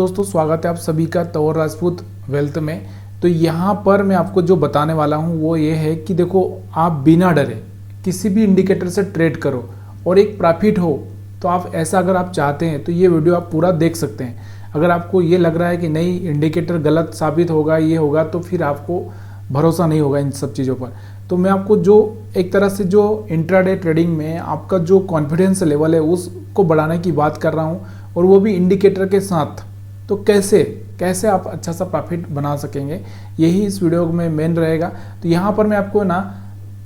दोस्तों स्वागत है आप सभी का तौर राजपूत वेल्थ में। तो यहाँ पर मैं आपको जो बताने वाला हूँ वो ये है कि देखो, आप बिना डरे किसी भी इंडिकेटर से ट्रेड करो और एक प्रॉफिट हो। तो आप ऐसा अगर आप चाहते हैं तो ये वीडियो आप पूरा देख सकते हैं। अगर आपको ये लग रहा है कि नहीं इंडिकेटर गलत साबित होगा, ये होगा, तो फिर आपको भरोसा नहीं होगा इन सब चीज़ों पर। तो मैं आपको जो एक तरह से जो इंट्राडे ट्रेडिंग में आपका जो कॉन्फिडेंस लेवल है उसको बढ़ाने की बात कर रहा हूँ, और वो भी इंडिकेटर के साथ। तो कैसे आप अच्छा सा प्रॉफिट बना सकेंगे, यही इस वीडियो में मेन रहेगा। तो यहाँ पर मैं आपको ना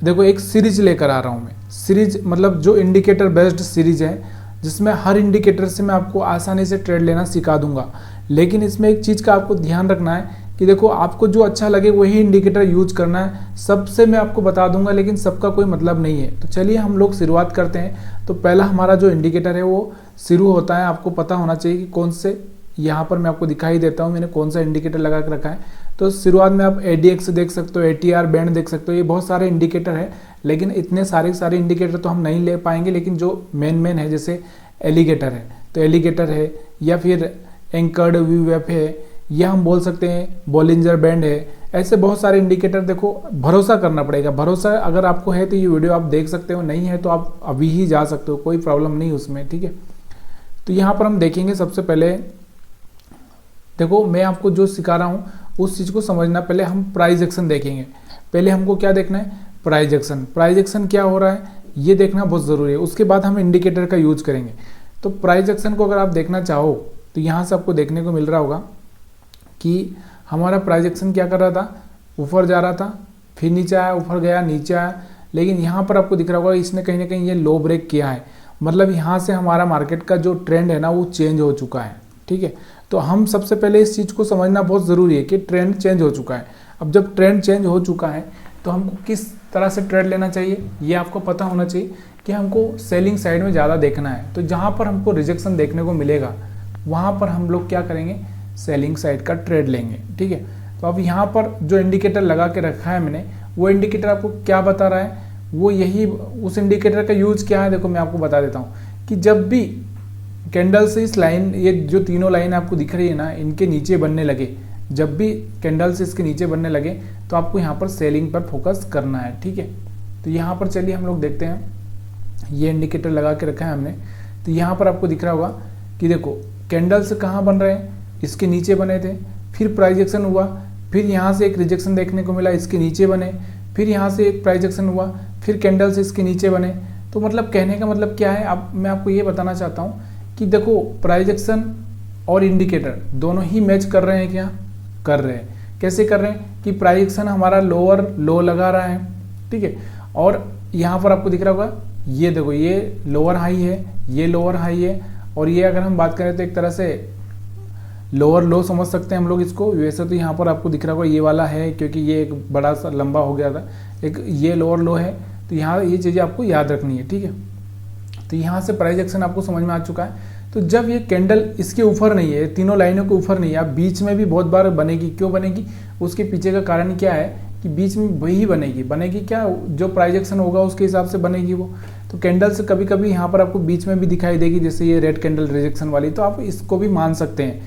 देखो एक सीरीज लेकर आ रहा हूँ। मैं सीरीज मतलब जो इंडिकेटर बेस्ड सीरीज है, जिसमें हर इंडिकेटर से मैं आपको आसानी से ट्रेड लेना सिखा दूंगा। लेकिन इसमें एक चीज़ का आपको ध्यान रखना है कि देखो, आपको जो अच्छा लगे वही इंडिकेटर यूज करना है। सबसे मैं आपको बता दूंगा, लेकिन सबका कोई मतलब नहीं है। तो चलिए हम लोग शुरुआत करते हैं। तो पहला हमारा जो इंडिकेटर है वो शुरू होता है। आपको पता होना चाहिए कि कौन से, यहाँ पर मैं आपको दिखाई देता हूँ मैंने कौन सा इंडिकेटर लगा के रखा है। तो शुरुआत में आप ADX देख सकते हो, ATR बैंड देख सकते हो, ये बहुत सारे इंडिकेटर है। लेकिन इतने सारे इंडिकेटर तो हम नहीं ले पाएंगे। लेकिन जो मेन है, जैसे एलिगेटर है तो एलिगेटर है, या फिर एंकर्ड VWAP है, या हम बोल सकते हैं बॉलिंजर बैंड है। ऐसे बहुत सारे इंडिकेटर, देखो भरोसा करना पड़ेगा। भरोसा अगर आपको है तो ये वीडियो आप देख सकते हो, नहीं है तो आप अभी ही जा सकते हो, कोई प्रॉब्लम नहीं उसमें, ठीक है। तो यहाँ पर हम देखेंगे सबसे पहले, देखो मैं आपको जो सिखा रहा हूँ उस चीज़ को समझना। पहले हम प्राइस एक्शन देखेंगे। पहले हमको क्या देखना है, प्राइस एक्शन। प्राइस एक्शन क्या हो रहा है ये देखना बहुत ज़रूरी है। उसके बाद हम इंडिकेटर का यूज करेंगे। तो प्राइस एक्शन को अगर आप देखना चाहो तो यहाँ से आपको देखने को मिल रहा होगा कि हमारा प्राइस एक्शन क्या कर रहा था, ऊपर जा रहा था, फिर नीचे आया, ऊपर गया, नीचे आया। लेकिन यहाँ पर आपको दिख रहा होगा इसने कहीं ना कहीं ये लो ब्रेक किया है। मतलब यहाँ से हमारा मार्केट का जो ट्रेंड है ना वो चेंज हो चुका है, ठीक है। तो हम सबसे पहले इस चीज़ को समझना बहुत ज़रूरी है कि ट्रेंड चेंज हो चुका है। अब जब ट्रेंड चेंज हो चुका है तो हमको किस तरह से ट्रेड लेना चाहिए ये आपको पता होना चाहिए कि हमको सेलिंग साइड में ज़्यादा देखना है। तो जहाँ पर हमको रिजेक्शन देखने को मिलेगा वहाँ पर हम लोग क्या करेंगे, सेलिंग साइड का ट्रेड लेंगे, ठीक है। तो अब यहाँ पर जो इंडिकेटर लगा के रखा है मैंने, वो इंडिकेटर आपको क्या बता रहा है, वो यही उस इंडिकेटर का यूज क्या है। देखो मैं आपको बता देता हूँ कि जब भी कैंडल से इस लाइन, ये जो तीनों लाइन आपको दिख रही है ना, इनके नीचे बनने लगे, जब भी कैंडल से इसके नीचे बनने लगे तो आपको यहाँ पर सेलिंग पर फोकस करना है, ठीक है। तो यहाँ पर चलिए हम लोग देखते हैं, ये इंडिकेटर लगा के रखा है हमने। तो यहाँ पर आपको दिख रहा होगा कि देखो कैंडल से कहाँ बन रहे हैं, इसके नीचे बने थे, फिर प्राइस एक्शन हुआ, फिर यहाँ से एक रिजेक्शन देखने को मिला, इसके नीचे बने, फिर यहाँ से एक प्राइस एक्शन हुआ, फिर कैंडल से इसके नीचे बने। तो मतलब कहने का मतलब क्या है, अब मैं आपको ये बताना चाहता हूँ कि देखो प्राइस एक्शन और इंडिकेटर दोनों ही मैच कर रहे हैं, क्या कर रहे हैं। कैसे कर रहे हैं कि प्राइस एक्शन हमारा लोअर लो लगा रहा है, ठीक है। और यहाँ पर आपको दिख रहा होगा, ये देखो ये लोअर हाई है, ये लोअर हाई है, और ये अगर हम बात करें तो एक तरह से लोअर लो समझ सकते हैं हम लोग इसको। वैसे तो यहाँ पर आपको दिख रहा होगा ये वाला है, क्योंकि ये एक बड़ा सा लंबा हो गया था, एक ये लोअर लो है। तो यहाँ ये चीज़ें आपको याद रखनी है, ठीक है। तो यहाँ से प्राइस एक्शन आपको समझ में आ चुका है। तो जब ये कैंडल इसके ऊपर नहीं है, तीनों लाइनों के ऊपर नहीं है, अब बीच में भी बहुत बार बनेगी। क्यों बनेगी, उसके पीछे का कारण क्या है कि बीच में वही बनेगी क्या, जो प्राइस एक्शन होगा उसके हिसाब से बनेगी वो। तो कैंडल से कभी कभी यहाँ पर आपको बीच में भी दिखाई देगी, जैसे ये रेड कैंडल रिजेक्शन वाली, तो आप इसको भी मान सकते हैं,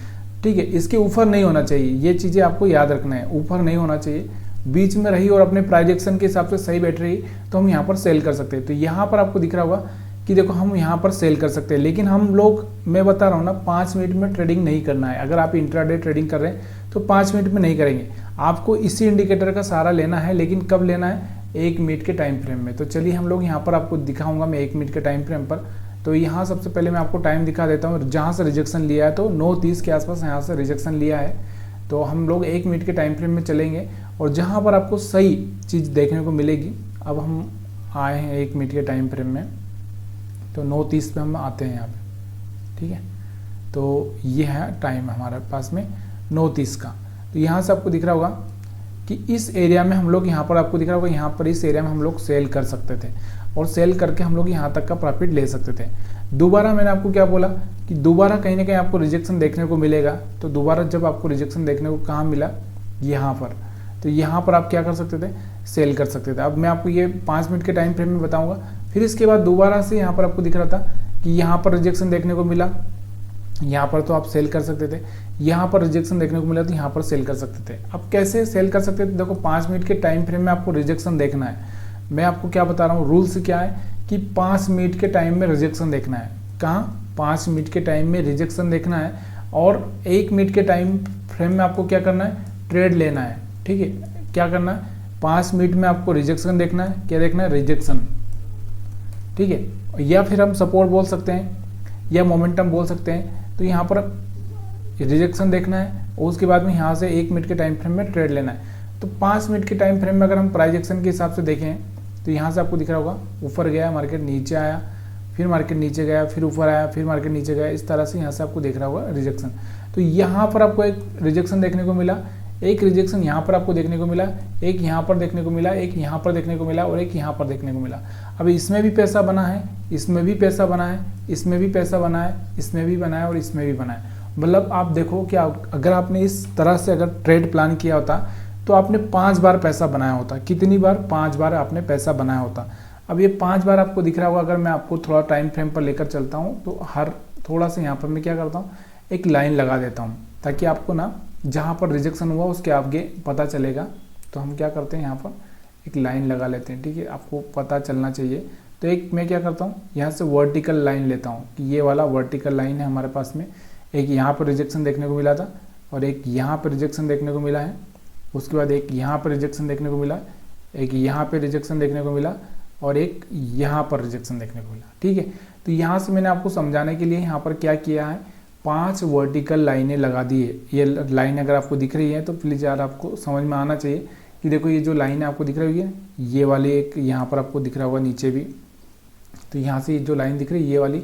ठीक है। इसके ऊपर नहीं होना चाहिए, ये चीज़ें आपको याद रखना है, ऊपर नहीं होना चाहिए, बीच में रही और अपने प्राइस एक्शन के हिसाब से सही बैठ रही तो हम यहाँ पर सेल कर सकते हैं। तो यहाँ पर आपको दिख रहा होगा कि देखो हम यहाँ पर सेल कर सकते हैं। लेकिन हम लोग, मैं बता रहा हूँ ना, 5 मिनट में ट्रेडिंग नहीं करना है। अगर आप इंट्राडे ट्रेडिंग कर रहे हैं तो 5 मिनट में नहीं करेंगे, आपको इसी इंडिकेटर का सहारा लेना है। लेकिन कब लेना है, 1 मिनट के टाइम फ्रेम में। तो चलिए हम लोग यहाँ पर आपको दिखाऊंगा मैं 1 मिनट के टाइम फ्रेम पर। तो यहाँ सबसे पहले मैं आपको टाइम दिखा देता हूँ, जहाँ से रिजेक्शन लिया है, तो 9:30 के आसपास यहाँ से रिजेक्शन लिया है। तो हम लोग 1 मिनट के टाइम फ्रेम में चलेंगे और जहाँ पर आपको सही चीज़ देखने को मिलेगी। अब हम आए हैं 1 मिनट के टाइम फ्रेम में, तो 9:30 पे हम आते हैं यहाँ पे, ठीक है। तो ये है टाइम हमारे पास में 9:30 का। तो यहाँ से आपको दिख रहा होगा कि इस एरिया में हम लोग, यहाँ पर आपको दिख रहा होगा, यहाँ पर इस एरिया में हम लोग सेल कर सकते थे और सेल करके हम लोग यहाँ तक का प्रॉफिट ले सकते थे। दोबारा मैंने आपको क्या बोला कि दोबारा कहीं ना कहीं आपको रिजेक्शन देखने को मिलेगा। तो दोबारा जब आपको रिजेक्शन देखने को कहाँ मिला, यहाँ पर, तो यहाँ पर आप क्या कर सकते थे, सेल कर सकते थे। अब मैं आपको ये 5 मिनट के टाइम फ्रेम में बताऊंगा। फिर इसके बाद दोबारा से यहाँ पर आपको दिख रहा था कि यहाँ पर रिजेक्शन देखने को मिला, यहाँ पर तो आप सेल कर सकते थे, यहाँ पर रिजेक्शन देखने को मिला तो यहाँ पर सेल कर सकते थे। अब कैसे सेल कर सकते थे, देखो 5 मिनट के टाइम फ्रेम में आपको रिजेक्शन देखना है। मैं आपको क्या बता रहा हूँ, रूल्स क्या है कि 5 मिनट के टाइम में रिजेक्शन देखना है। कहाँ, 5 मिनट के टाइम में रिजेक्शन देखना है, और 1 मिनट के टाइम फ्रेम में आपको क्या करना है, ट्रेड लेना है। ठीक है, क्या करना है, 5 मिनट में आपको रिजेक्शन देखना है। क्या देखना है, रिजेक्शन। ठीक है, या फिर हम सपोर्ट बोल सकते हैं या मोमेंटम बोल सकते हैं। तो यहाँ पर रिजेक्शन देखना है और उसके बाद में यहाँ से 1 मिनट के टाइम फ्रेम में ट्रेड लेना है। तो 5 मिनट के टाइम फ्रेम में अगर हम प्राइस एक्शन के हिसाब से देखें तो यहाँ से आपको दिख रहा होगा, ऊपर गया मार्केट, नीचे आया, फिर मार्केट नीचे गया, फिर ऊपर आया, फिर मार्केट नीचे गया, इस तरह से यहाँ से आपको दिख रहा होगा रिजेक्शन। तो यहाँ पर आपको एक रिजेक्शन देखने को मिला, एक रिजेक्शन यहाँ पर आपको देखने को मिला, एक यहाँ पर देखने को मिला, एक यहाँ पर देखने को मिला, और एक यहाँ पर देखने को मिला। अब इसमें भी पैसा बना है, इसमें भी पैसा बना है, इसमें भी पैसा बना है, इसमें भी बना है और इसमें भी बना है। मतलब आप देखो कि अगर आपने इस तरह से अगर ट्रेड प्लान किया होता तो आपने 5 बार पैसा बनाया होता। कितनी बार, 5 बार आपने पैसा बनाया होता। अब ये 5 बार आपको दिख रहा होगा। अगर मैं आपको थोड़ा टाइम फ्रेम पर लेकर चलता हूँ तो हर थोड़ा सा यहाँ पर मैं क्या करता हूँ, एक लाइन लगा देता हूँ, ताकि आपको ना जहाँ पर रिजेक्शन हुआ उसके आगे पता चलेगा। तो हम क्या करते हैं, यहाँ पर एक लाइन लगा लेते हैं। ठीक है, आपको पता चलना चाहिए। तो एक मैं क्या करता हूँ, यहाँ से वर्टिकल लाइन लेता हूँ कि ये वाला वर्टिकल लाइन है हमारे पास में। एक यहाँ पर रिजेक्शन देखने को मिला था और एक यहाँ पर रिजेक्शन देखने को मिला है, उसके बाद एक यहाँ पर रिजेक्शन देखने को मिला, एक यहाँ पर रिजेक्शन देखने को मिला और एक यहाँ पर रिजेक्शन देखने को मिला। ठीक है, तो यहाँ से मैंने आपको समझाने के लिए यहाँ पर क्या किया है, 5 वर्टिकल लाइनें लगा दी है। ये लाइन अगर आपको दिख रही है तो प्लीज़ यार आपको समझ में आना चाहिए कि देखो ये जो लाइन है आपको दिख रही है, ये वाली एक यहाँ पर आपको दिख रहा होगा नीचे भी। तो यहाँ से जो लाइन दिख रही है, ये वाली,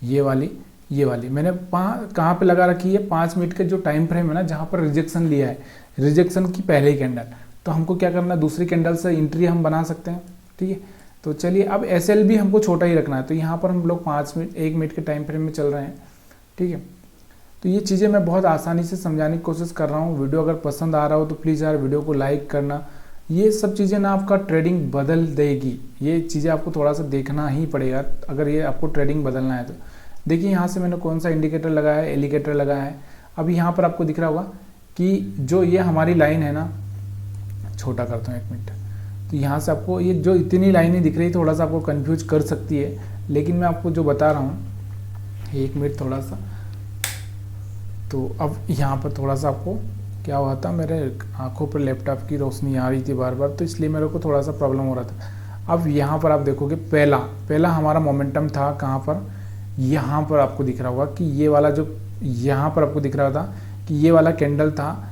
ये वाली, ये वाली मैंने कहाँ पे लगा रखी है, 5 मिनट के जो टाइम फ्रेम है ना, जहाँ पर रिजेक्शन लिया है, रिजेक्शन की पहले ही कैंडल। तो हमको क्या करना है, दूसरी कैंडल से एंट्री हम बना सकते हैं। ठीक है, तो चलिए अब SL भी हमको छोटा ही रखना है। तो यहाँ पर हम लोग 1 मिनट के टाइम फ्रेम में चल रहे हैं। ठीक है, तो ये चीज़ें मैं बहुत आसानी से समझाने की कोशिश कर रहा हूँ। वीडियो अगर पसंद आ रहा हो तो प्लीज़ यार वीडियो को लाइक करना। ये सब चीज़ें ना आपका ट्रेडिंग बदल देगी। ये चीज़ें आपको थोड़ा सा देखना ही पड़ेगा अगर ये आपको ट्रेडिंग बदलना है तो। देखिए यहाँ से मैंने कौन सा इंडिकेटर लगाया है, एलिगेटर लगाया है। अभी यहाँ पर आपको दिख रहा होगा कि जो ये हमारी लाइन है ना, छोटा करता हूँ 1 मिनट। तो यहाँ से आपको ये जो इतनी लाइनें दिख रही है थोड़ा सा आपको कन्फ्यूज कर सकती है, लेकिन मैं आपको जो बता रहा हूँ, 1 मिनट थोड़ा सा। तो अब यहाँ पर थोड़ा सा आपको क्या हुआ था, मेरे आंखों पर लैपटॉप की रोशनी आ रही थी बार बार, तो इसलिए मेरे को थोड़ा सा प्रॉब्लम हो रहा था। अब यहाँ पर आप देखोगे पहला हमारा मोमेंटम था कहाँ पर, यहाँ पर आपको दिख रहा होगा कि ये वाला जो यहाँ पर आपको दिख रहा था कि ये वाला कैंडल था।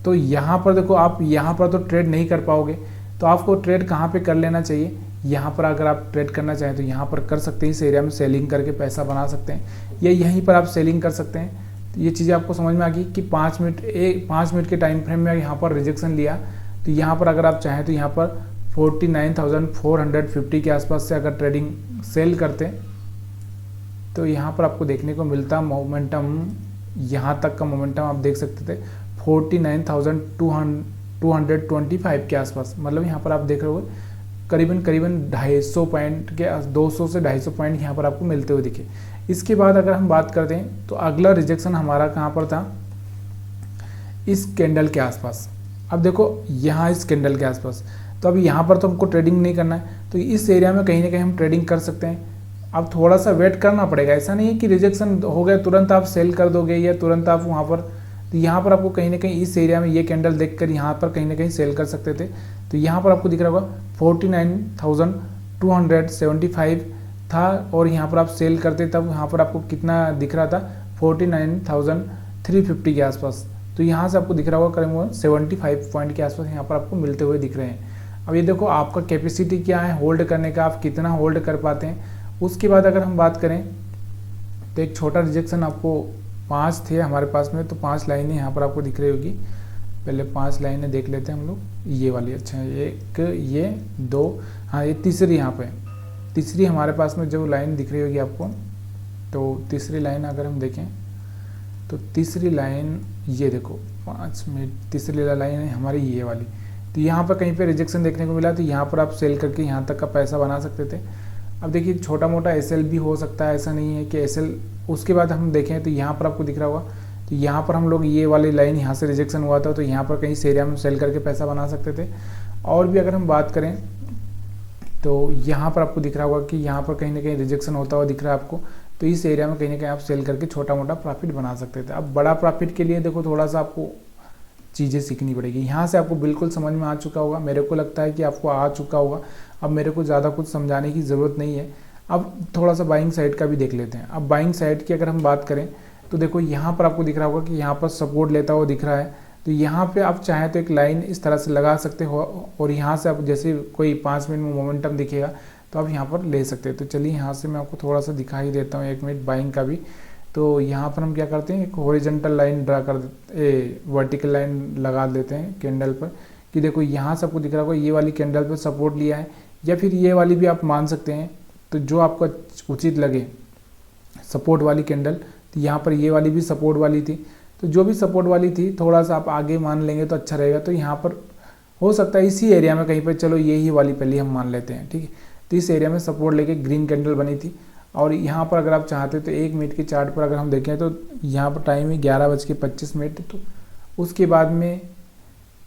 तो यहाँ पर देखो, आप यहाँ पर तो ट्रेड नहीं कर पाओगे, तो आपको ट्रेड कहाँ पे कर लेना चाहिए, यहाँ पर अगर आप ट्रेड करना चाहें तो यहाँ पर कर सकते हैं। इस एरिया में सेलिंग करके पैसा बना सकते हैं, या यहीं पर आप सेलिंग कर सकते हैं। तो ये चीज़ें आपको समझ में आ गई कि 5 मिनट के टाइम फ्रेम में यहाँ पर रिजेक्शन लिया, तो यहाँ पर अगर आप चाहें तो यहाँ पर 49,450 के आसपास से अगर ट्रेडिंग सेल करते तो यहाँ पर आपको देखने को मिलता मोमेंटम, यहाँ तक का मोमेंटम आप देख सकते थे 49,225 के आसपास। मतलब यहाँ पर आप देख रहे हो करीबन 250 पॉइंट के 200 से 250 पॉइंट यहाँ पर आपको मिलते हुए दिखे। इसके बाद अगर हम बात करते हैं तो अगला रिजेक्शन हमारा कहाँ पर था, इस कैंडल के आसपास। अब देखो यहाँ इस कैंडल के आसपास, तो अभी यहाँ पर तो हमको ट्रेडिंग नहीं करना है, तो इस एरिया में कहीं ना कहीं हम ट्रेडिंग कर सकते हैं। अब थोड़ा सा वेट करना पड़ेगा, ऐसा नहीं है कि रिजेक्शन हो गया तुरंत आप सेल कर दोगे या तुरंत आप वहाँ पर। तो यहाँ पर आपको कहीं ना कहीं इस एरिया में ये कैंडल देखकर यहाँ पर कहीं ना कहीं सेल कर सकते थे। तो यहाँ पर आपको दिख रहा होगा 49,275 था, और यहाँ पर आप सेल करते तब यहाँ पर आपको कितना दिख रहा था, 49,350 के आसपास। तो यहाँ से आपको दिख रहा होगा करीब 75 पॉइंट के आसपास यहाँ पर आपको मिलते हुए दिख रहे हैं। अब ये देखो आपका कैपेसिटी क्या है होल्ड करने का, आप कितना होल्ड कर पाते हैं। उसके बाद अगर हम बात करें तो एक छोटा रिजेक्शन आपको 5 थे हमारे पास में, तो 5 लाइनें यहाँ पर आपको दिख रही होगी। पहले 5 लाइनें देख लेते हैं हम लोग, ये वाली, अच्छा एक, ये 2, हाँ ये तीसरी, यहाँ पे तीसरी हमारे पास में जो लाइन दिख रही होगी आपको। तो तीसरी लाइन अगर हम देखें तो तीसरी लाइन ये देखो 5 मिनट, तीसरी लाइन है हमारी ये वाली। तो यहाँ पर कहीं पे रिजेक्शन देखने को मिला, तो यहाँ पर आप सेल करके यहाँ तक का पैसा बना सकते थे। अब देखिए छोटा मोटा एसएल भी हो सकता है, ऐसा नहीं है कि एसएल। उसके बाद हम देखें तो यहाँ पर आपको दिख रहा होगा, तो यहाँ पर हम लोग ये वाली लाइन यहाँ से रिजेक्शन हुआ था, तो यहाँ पर कहीं इस एरिया में सेल करके पैसा बना सकते थे। और भी अगर हम बात करें तो यहाँ पर आपको दिख रहा होगा कि यहाँ पर कहीं ना कहीं रिजेक्शन होता हुआ दिख रहा है आपको, तो इस एरिया में कहीं ना कहीं आप सेल करके छोटा मोटा प्रॉफिट बना सकते थे। अब बड़ा प्रॉफिट के लिए देखो थोड़ा सा आपको चीज़ें सीखनी पड़ेगी। यहाँ से आपको बिल्कुल समझ में आ चुका होगा, मेरे को लगता है कि आपको आ चुका होगा। अब मेरे को ज़्यादा कुछ समझाने की ज़रूरत नहीं है। अब थोड़ा सा बाइंग साइड का भी देख लेते हैं। अब बाइंग साइड की अगर हम बात करें तो देखो यहाँ पर आपको दिख रहा होगा कि यहाँ पर सपोर्ट लेता हुआ दिख रहा है, तो यहाँ पे आप चाहें तो एक लाइन इस तरह से लगा सकते हो, और यहाँ से आप जैसे कोई 5 मिनट में मोमेंटम दिखेगा तो आप यहाँ पर ले सकते हैं। तो चलिए यहाँ से मैं आपको थोड़ा सा दिखाई देता हूँ 1 मिनट बाइंग का भी। तो यहाँ पर हम क्या करते हैं, एक हॉरिजॉन्टल लाइन ड्रा कर वर्टिकल लाइन लगा देते हैं कैंडल पर, कि देखो यहाँ से आपको दिख रहा होगा ये वाली कैंडल पर सपोर्ट लिया है, या फिर ये वाली भी आप मान सकते हैं, तो जो आपको उचित लगे सपोर्ट वाली कैंडल। तो यहाँ पर ये वाली भी सपोर्ट वाली थी, तो जो भी सपोर्ट वाली थी थोड़ा सा आप आगे मान लेंगे तो अच्छा रहेगा। तो यहाँ पर हो सकता है इसी एरिया में कहीं पर, चलो यही वाली पहले हम मान लेते हैं, ठीक है। तो इस एरिया में सपोर्ट लेके ग्रीन कैंडल बनी थी, और यहाँ पर अगर आप चाहते तो 1 मिनट के चार्ट पर अगर हम देखें तो यहाँ पर टाइम है 11:25। तो उसके बाद में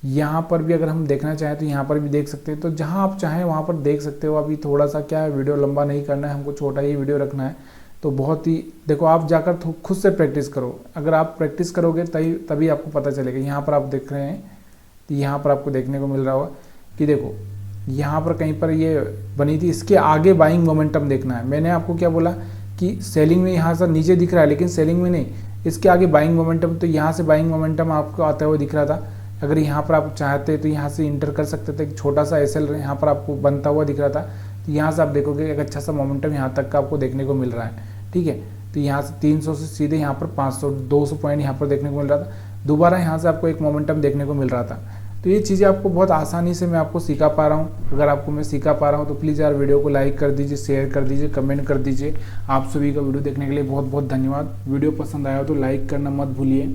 यहाँ पर भी अगर हम देखना चाहें तो यहाँ पर भी देख सकते हैं। तो जहाँ आप चाहें वहाँ पर देख सकते हो। अभी थोड़ा सा क्या है, वीडियो लंबा नहीं करना है हमको, छोटा ही वीडियो रखना है। तो बहुत ही देखो, आप जाकर खुद से प्रैक्टिस करो। अगर आप प्रैक्टिस करोगे तभी आपको पता चलेगा। यहाँ पर आप देख रहे हैं, तो यहाँ पर आपको देखने को मिल रहा होगा कि देखो यहाँ पर कहीं पर ये बनी थी, इसके आगे बाइंग मोमेंटम देखना है। मैंने आपको क्या बोला कि सेलिंग में यहाँ से नीचे दिख रहा है, लेकिन सेलिंग में नहीं, इसके आगे बाइंग मोमेंटम। तो यहाँ से बाइंग मोमेंटम आपको आता हुआ दिख रहा था। अगर यहाँ पर आप चाहते तो यहाँ से इंटर कर सकते थे, छोटा सा एसएल यहाँ पर आपको बनता हुआ दिख रहा था। तो यहाँ से आप देखोगे एक अच्छा सा मोमेंटम यहाँ तक का आपको देखने को मिल रहा है, ठीक है। तो यहाँ से 300 से सीधे यहाँ पर 500-200 पॉइंट यहाँ पर देखने को मिल रहा था। दोबारा यहाँ से आपको एक मोमेंटम देखने को मिल रहा था। तो ये चीज़ें आपको बहुत आसानी से मैं आपको सिखा पा रहा हूँ। अगर आपको मैं सिखा पा रहा हूँ तो प्लीज़ यार वीडियो को लाइक कर दीजिए, शेयर कर दीजिए, कमेंट कर दीजिए। आप सभी का वीडियो देखने के लिए बहुत बहुत धन्यवाद। वीडियो पसंद आया हो तो लाइक करना मत भूलिए।